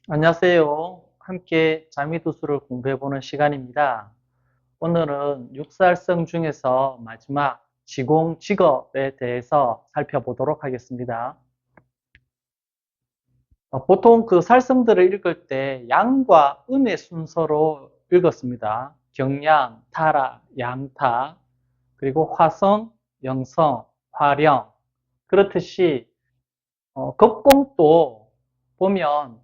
안녕하세요. 함께 자미도수를 공부해보는 시간입니다. 오늘은 육살성 중에서 마지막 지공, 직업에 대해서 살펴보도록 하겠습니다. 보통 그 살성들을 읽을 때 양과 음의 순서로 읽었습니다. 경양, 타라, 양타, 그리고 화성, 영성, 화령. 그렇듯이 겁공도 보면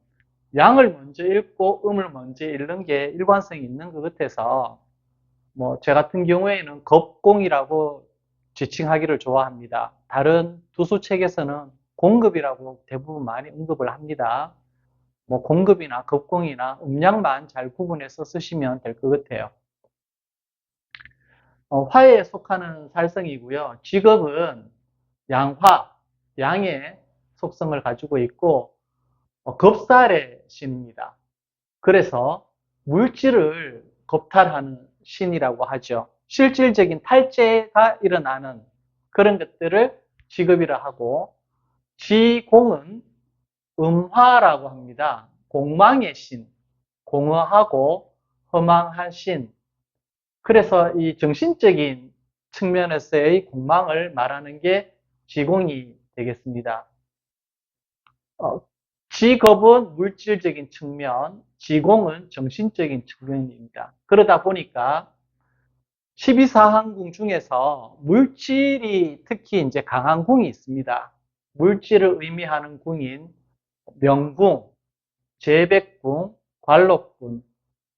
양을 먼저 읽고 음을 먼저 읽는 게 일관성이 있는 것 같아서 제 같은 경우에는 겁공이라고 지칭하기를 좋아합니다. 다른 두수책에서는 공급이라고 대부분 많이 언급을 합니다. 공급이나 겁공이나 음양만 잘 구분해서 쓰시면 될 것 같아요. 화에 속하는 살성이고요. 직업은 양화, 양의 속성을 가지고 있고 겁살의 신입니다. 그래서 물질을 겁탈하는 신이라고 하죠. 실질적인 탈재가 일어나는 그런 것들을 직업이라 하고, 지공은 음화라고 합니다. 공망의 신, 공허하고 허망한 신. 그래서 이 정신적인 측면에서의 공망을 말하는 게 지공이 되겠습니다. 어, 직업은 물질적인 측면, 지공은 정신적인 측면입니다. 그러다 보니까 12사항궁 중에서 물질이 특히 이제 강한 궁이 있습니다. 물질을 의미하는 궁인 명궁, 재백궁, 관록궁.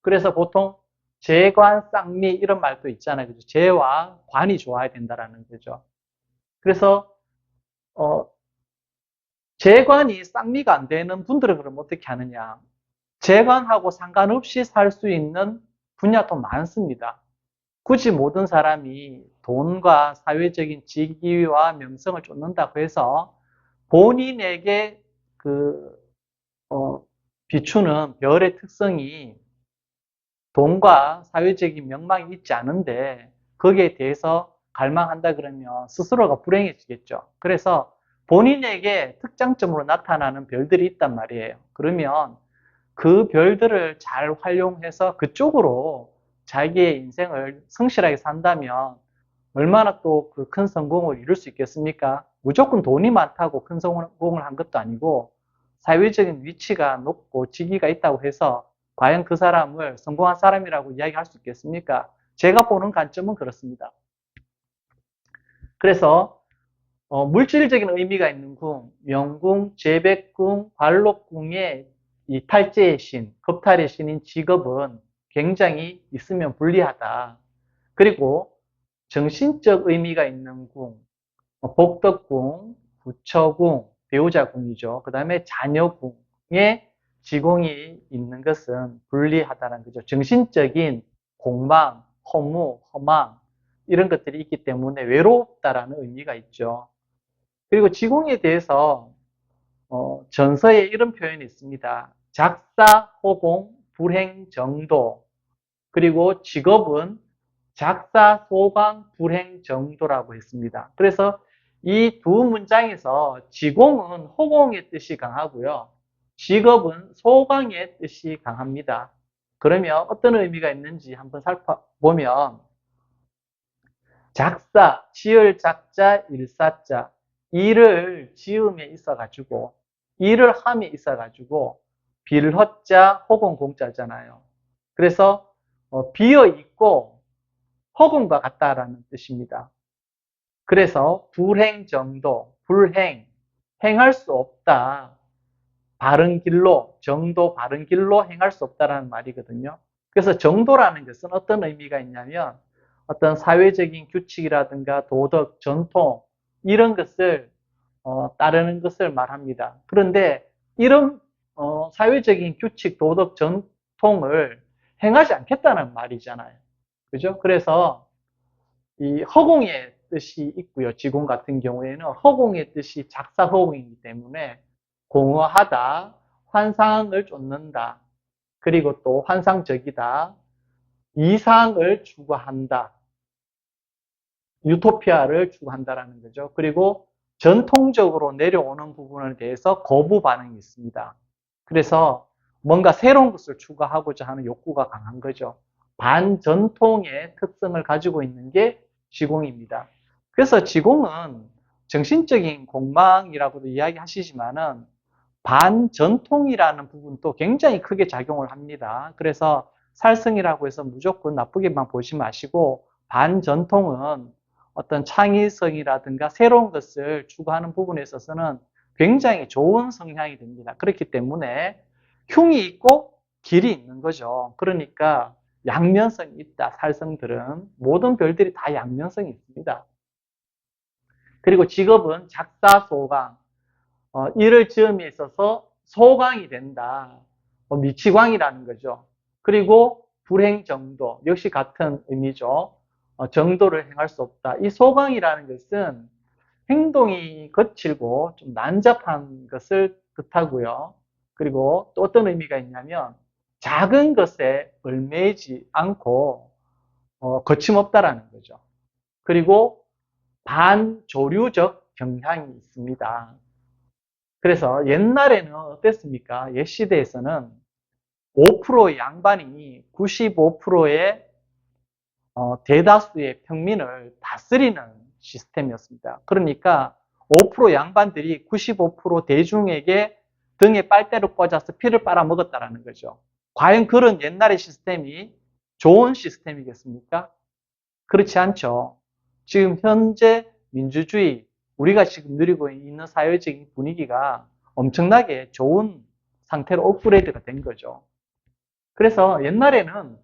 그래서 보통 재관, 쌍미 이런 말도 있잖아요. 그죠? 재와 관이 좋아야 된다라는 거죠. 그래서 어, 재관이 쌍미가 안 되는 분들은 그럼 어떻게 하느냐? 재관하고 상관없이 살 수 있는 분야도 많습니다. 굳이 모든 사람이 돈과 사회적인 직위와 명성을 쫓는다고 해서 본인에게 그, 어, 비추는 별의 특성이 돈과 사회적인 명망이 있지 않은데 거기에 대해서 갈망한다 그러면 스스로가 불행해지겠죠. 그래서 본인에게 특장점으로 나타나는 별들이 있단 말이에요. 그러면 그 별들을 잘 활용해서 그쪽으로 자기의 인생을 성실하게 산다면 얼마나 또 그 큰 성공을 이룰 수 있겠습니까? 무조건 돈이 많다고 큰 성공을 한 것도 아니고 사회적인 위치가 높고 직위가 있다고 해서 과연 그 사람을 성공한 사람이라고 이야기할 수 있겠습니까? 제가 보는 관점은 그렇습니다. 그래서 물질적인 의미가 있는 궁, 명궁, 재백궁, 관록궁의 이 탈재의 신, 겁탈의 신인 직업은 굉장히 있으면 불리하다. 그리고 정신적 의미가 있는 궁, 복덕궁, 부처궁, 배우자궁이죠. 그 다음에 자녀궁에 지공이 있는 것은 불리하다는 거죠. 정신적인 공망, 허무, 허망 이런 것들이 있기 때문에 외롭다라는 의미가 있죠. 그리고 지공에 대해서 전서에 이런 표현이 있습니다. 작사, 호공, 불행, 정도. 그리고 직업은 작사, 소강, 불행, 정도라고 했습니다. 그래서 이 두 문장에서 지공은 호공의 뜻이 강하고요. 직업은 소강의 뜻이 강합니다. 그러면 어떤 의미가 있는지 한번 살펴보면 작사, 지을 작자, 일사자. 일을 지음에 있어가지고, 일을 함에 있어가지고, 빌허자, 호공 공자잖아요. 그래서 비어 있고 허공과 같다라는 뜻입니다. 그래서 불행 정도, 불행, 행할 수 없다. 바른 길로, 정도 바른 길로 행할 수 없다라는 말이거든요. 그래서 정도라는 것은 어떤 의미가 있냐면 어떤 사회적인 규칙이라든가 도덕, 전통 이런 것을 따르는 것을 말합니다. 그런데 이런 사회적인 규칙, 도덕, 전통을 행하지 않겠다는 말이잖아요. 그죠? 그래서 이 허공의 뜻이 있고요. 지공 같은 경우에는 허공의 뜻이 작사 허공이기 때문에 공허하다, 환상을 쫓는다, 그리고 또 환상적이다, 이상을 추구한다, 유토피아를 추구한다라는 거죠. 그리고 전통적으로 내려오는 부분에 대해서 거부 반응이 있습니다. 그래서 뭔가 새로운 것을 추구하고자 하는 욕구가 강한 거죠. 반전통의 특성을 가지고 있는 게 지공입니다. 그래서 지공은 정신적인 공망이라고도 이야기하시지만은 반전통이라는 부분도 굉장히 크게 작용을 합니다. 그래서 살성이라고 해서 무조건 나쁘게만 보지 마시고 반전통은 어떤 창의성이라든가 새로운 것을 추구하는 부분에 있어서는 굉장히 좋은 성향이 됩니다. 그렇기 때문에 흉이 있고 길이 있는 거죠. 그러니까 양면성이 있다. 살성들은 모든 별들이 다 양면성이 있습니다. 그리고 직업은 작사소강, 일을 지음에 있어서 소강이 된다. 미치광이라는 거죠. 그리고 불행정도 역시 같은 의미죠. 정도를 행할 수 없다. 이 소강이라는 것은 행동이 거칠고 좀 난잡한 것을 뜻하고요. 그리고 또 어떤 의미가 있냐면 작은 것에 얽매이지 않고 거침없다라는 거죠. 그리고 반조류적 경향이 있습니다. 그래서 옛날에는 어땠습니까? 옛 시대에서는 5%의 양반이 95%의 대다수의 평민을 다스리는 시스템이었습니다. 그러니까 5% 양반들이 95% 대중에게 등에 빨대를 꽂아서 피를 빨아먹었다라는 거죠. 과연 그런 옛날의 시스템이 좋은 시스템이겠습니까? 그렇지 않죠. 지금 현재 민주주의, 우리가 지금 누리고 있는 사회적인 분위기가 엄청나게 좋은 상태로 업그레이드가 된 거죠. 그래서 옛날에는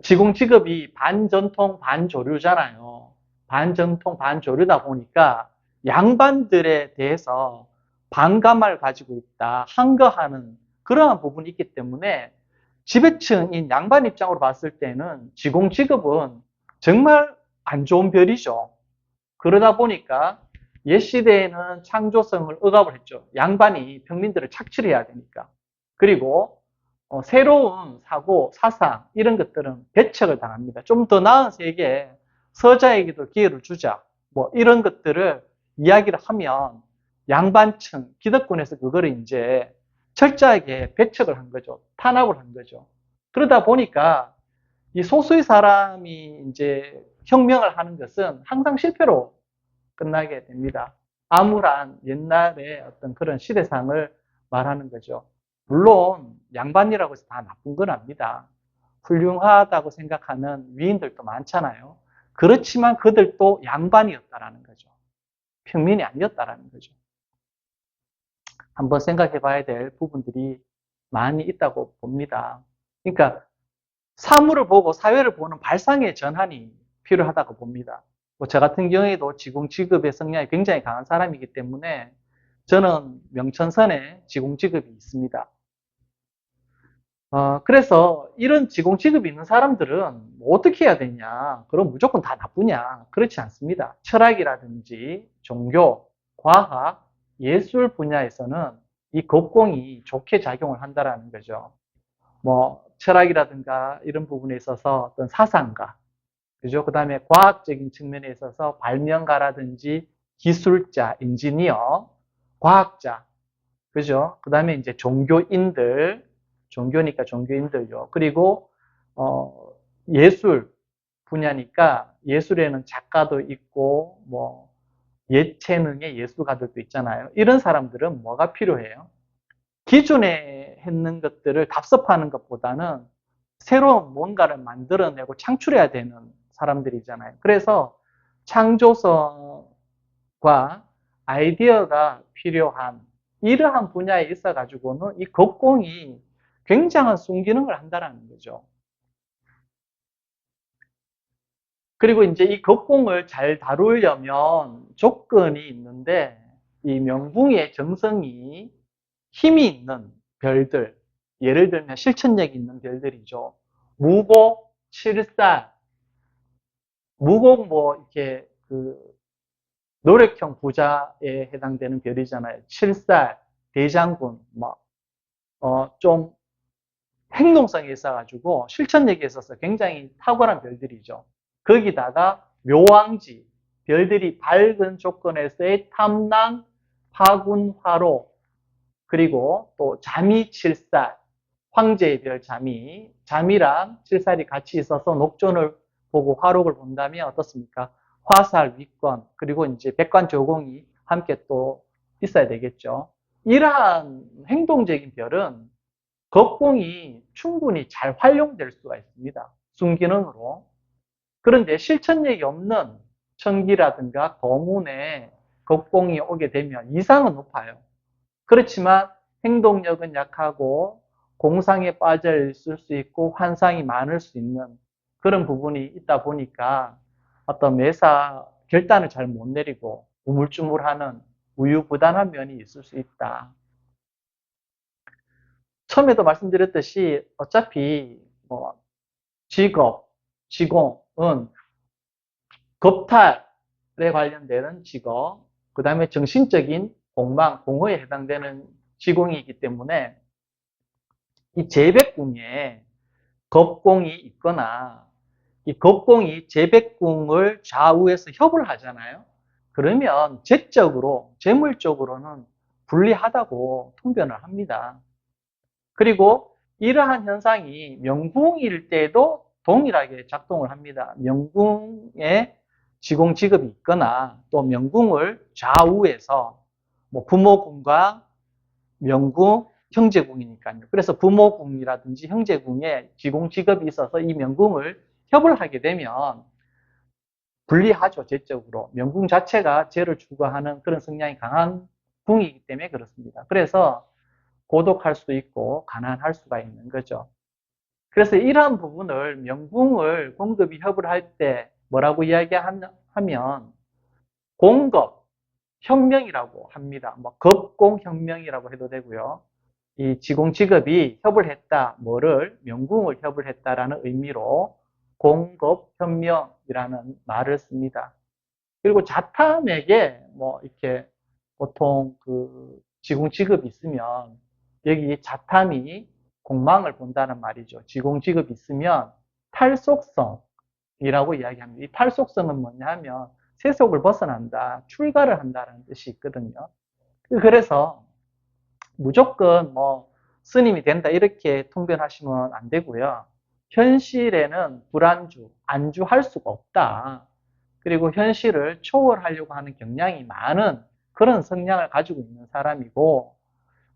지공 직업이 반전통, 반조류잖아요. 반전통, 반조류다 보니까 양반들에 대해서 반감을 가지고 있다, 항거하는 그러한 부분이 있기 때문에 지배층인 양반 입장으로 봤을 때는 지공 직업은 정말 안 좋은 별이죠. 그러다 보니까 옛 시대에는 창조성을 억압을 했죠. 양반이 평민들을 착취해야 되니까. 그리고 새로운 사고, 사상 이런 것들은 배척을 당합니다. 좀 더 나은 세계에 서자에게도 기회를 주자. 뭐 이런 것들을 이야기를 하면 양반층, 기득권에서 그거를 이제 철저하게 배척을 한 거죠. 탄압을 한 거죠. 그러다 보니까 이 소수의 사람이 이제 혁명을 하는 것은 항상 실패로 끝나게 됩니다. 암울한 옛날의 어떤 그런 시대상을 말하는 거죠. 물론 양반이라고 해서 다 나쁜 건 아닙니다. 훌륭하다고 생각하는 위인들도 많잖아요. 그렇지만 그들도 양반이었다라는 거죠. 평민이 아니었다라는 거죠. 한번 생각해 봐야 될 부분들이 많이 있다고 봅니다. 그러니까 사물을 보고 사회를 보는 발상의 전환이 필요하다고 봅니다. 저 같은 경우에도 지공직업의 성향이 굉장히 강한 사람이기 때문에 저는 명천선에 지공직업이 있습니다. 그래서 이런 지공직업이 있는 사람들은 뭐 어떻게 해야 되냐? 그럼 무조건 다 나쁘냐? 그렇지 않습니다. 철학이라든지 종교, 과학, 예술 분야에서는 이 겁공이 좋게 작용을 한다라는 거죠. 뭐 철학이라든가 이런 부분에 있어서 어떤 사상가, 그죠? 그 다음에 과학적인 측면에 있어서 발명가라든지 기술자, 인지니어, 과학자, 그죠? 그 다음에 이제 종교인들, 종교니까 종교인들요. 그리고 예술 분야니까 예술에는 작가도 있고 뭐 예체능의 예술가들도 있잖아요. 이런 사람들은 뭐가 필요해요? 기존에 했는 것들을 답습하는 것보다는 새로운 뭔가를 만들어내고 창출해야 되는 사람들이잖아요. 그래서 창조성과 아이디어가 필요한 이러한 분야에 있어 가지고는 이 겁공이 굉장한 순기능을 한다는 거죠. 그리고 이제 이 겁공을 잘 다루려면 조건이 있는데 이 명붕의 정성이 힘이 있는 별들, 예를 들면 실천력이 있는 별들이죠. 무곡, 칠살, 무곡 뭐 이렇게 그 노력형 부자에 해당되는 별이잖아요. 칠살, 대장군, 좀 행동성이 있어가지고 실천력이 있어서 굉장히 탁월한 별들이죠. 거기다가 묘왕지, 별들이 밝은 조건에서의 탐랑, 파군, 화로, 그리고 또 잠이 7살, 황제의 별 잠이, 잠이랑 7살이 같이 있어서 녹존을 보고 화록을 본다면 어떻습니까? 화살, 위권, 그리고 이제 백관조공이 함께 또 있어야 되겠죠. 이러한 행동적인 별은 겁공이 충분히 잘 활용될 수가 있습니다. 순기능으로. 그런데 실천력이 없는 천기라든가 거문에 겁공이 오게 되면 이상은 높아요. 그렇지만 행동력은 약하고 공상에 빠져 있을 수 있고 환상이 많을 수 있는 그런 부분이 있다 보니까 어떤 매사 결단을 잘 못 내리고 우물쭈물하는 우유부단한 면이 있을 수 있다. 처음에도 말씀드렸듯이 어차피 뭐 직업, 지공은 겁탈에 관련되는 직업, 그 다음에 정신적인 공망, 공허에 해당되는 지공이기 때문에 이 재백궁에 겁공이 있거나 이 겁공이 재백궁을 좌우해서 협을 하잖아요. 그러면 재적으로, 재물적으로는 불리하다고 통변을 합니다. 그리고 이러한 현상이 명궁일 때도 동일하게 작동을 합니다. 명궁에 지공직업이 있거나 또 명궁을 좌우해서 뭐 부모궁과 명궁, 형제궁이니까요. 그래서 부모궁이라든지 형제궁에 지공직업이 있어서 이 명궁을 협을 하게 되면 불리하죠, 재적으로. 명궁 자체가 재를 추구하는 그런 성향이 강한 궁이기 때문에 그렇습니다. 그래서 고독할 수도 있고 가난할 수가 있는 거죠. 그래서 이러한 부분을 명궁을 공급이 협을 할 때 뭐라고 이야기하면 공급, 혁명이라고 합니다. 뭐 겁공혁명이라고 해도 되고요. 이 지공직업이 협을 했다, 뭐를 명궁을 협을 했다라는 의미로 공급혁명이라는 말을 씁니다. 그리고 자탐에게 뭐 이렇게 보통 그 지공직업이 있으면 여기 자탐이 공망을 본다는 말이죠. 지공직업이 있으면 탈속성이라고 이야기합니다. 이 탈속성은 뭐냐 하면 세속을 벗어난다, 출가를 한다는 뜻이 있거든요. 그래서 무조건 뭐 스님이 된다 이렇게 통변하시면 안 되고요. 현실에는 불안주, 안주할 수가 없다. 그리고 현실을 초월하려고 하는 경향이 많은 그런 성향을 가지고 있는 사람이고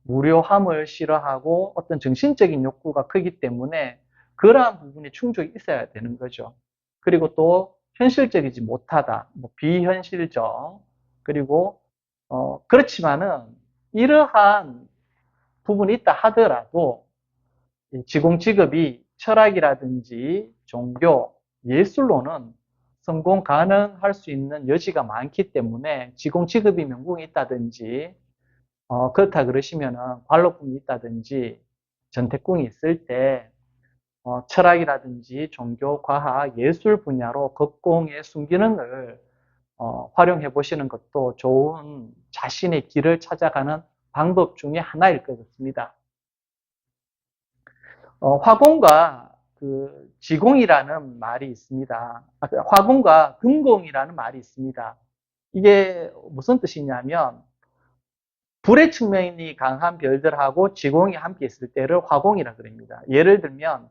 무료함을 싫어하고 어떤 정신적인 욕구가 크기 때문에 그러한 부분이 충족이 있어야 되는 거죠. 그리고 또 현실적이지 못하다, 뭐 비현실적, 그리고 그렇지만은 이러한 부분이 있다 하더라도 지공직업이 철학이라든지 종교, 예술로는 성공 가능할 수 있는 여지가 많기 때문에 지공직업이 명궁이 있다든지 그렇다 그러시면은 관록궁이 있다든지 전택궁이 있을 때 철학이라든지 종교, 과학, 예술 분야로 겁공의 순기능을 활용해 보시는 것도 좋은 자신의 길을 찾아가는 방법 중에 하나일 것 같습니다. 화공과 그 지공이라는 말이 있습니다. 화공과 금공이라는 말이 있습니다. 이게 무슨 뜻이냐면 불의 측면이 강한 별들하고 지공이 함께 있을 때를 화공이라 그럽니다. 예를 들면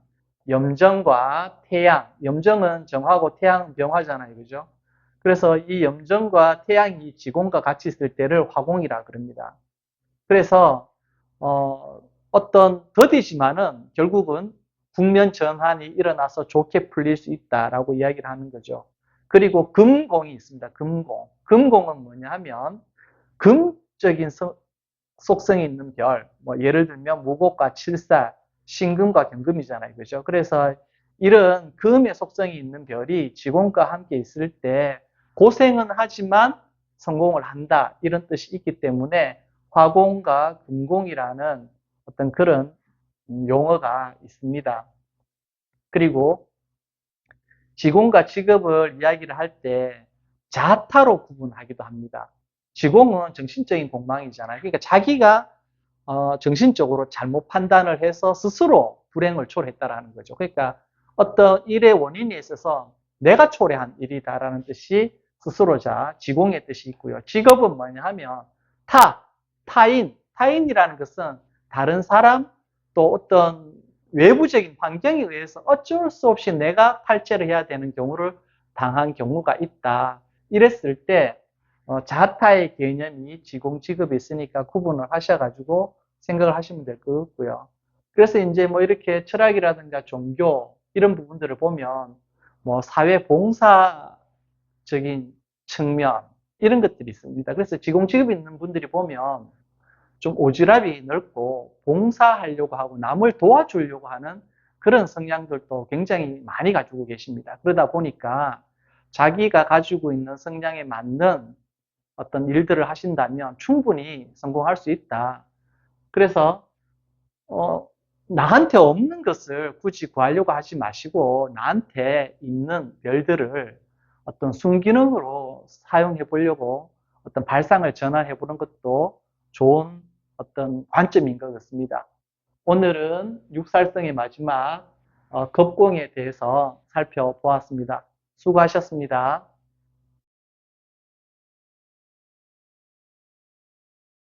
염정과 태양, 염정은 정화고 태양은 병화잖아요. 그죠? 그래서 이 염정과 태양이 지공과 같이 있을 때를 화공이라 그럽니다. 그래서 어떤 더디지만은 결국은 국면 전환이 일어나서 좋게 풀릴 수 있다라고 이야기를 하는 거죠. 그리고 금공이 있습니다. 금공. 금공은 뭐냐 하면 금적인 속성이 있는 별, 뭐 예를 들면 무곡과 칠살, 신금과 경금이잖아요. 그죠? 그래서 이런 금의 속성이 있는 별이 지공과 함께 있을 때 고생은 하지만 성공을 한다. 이런 뜻이 있기 때문에 화공과 금공이라는 어떤 그런 용어가 있습니다. 그리고 지공과 직업을 이야기를 할 때 자타로 구분하기도 합니다. 지공은 정신적인 공망이잖아요. 그러니까 자기가 정신적으로 잘못 판단을 해서 스스로 불행을 초래했다라는 거죠. 그러니까 어떤 일의 원인에 있어서 내가 초래한 일이다라는 뜻이 스스로자, 지공의 뜻이 있고요. 직업은 뭐냐 하면 타인, 타인이라는 것은 다른 사람 또 어떤 외부적인 환경에 의해서 어쩔 수 없이 내가 탈죄를 해야 되는 경우를 당한 경우가 있다. 이랬을 때 자타의 개념이 지공지급이 있으니까 구분을 하셔가지고 생각을 하시면 될 것 같고요. 그래서 이제 뭐 이렇게 철학이라든가 종교 이런 부분들을 보면 뭐 사회 봉사적인 측면 이런 것들이 있습니다. 그래서 지공지급이 있는 분들이 보면 좀 오지랖이 넓고 봉사하려고 하고 남을 도와주려고 하는 그런 성향들도 굉장히 많이 가지고 계십니다. 그러다 보니까 자기가 가지고 있는 성향에 맞는 어떤 일들을 하신다면 충분히 성공할 수 있다. 그래서 나한테 없는 것을 굳이 구하려고 하지 마시고 나한테 있는 별들을 어떤 순기능으로 사용해 보려고 어떤 발상을 전환해 보는 것도 좋은 어떤 관점인 것 같습니다. 오늘은 육살성의 마지막 겁공에 대해서 살펴보았습니다. 수고하셨습니다.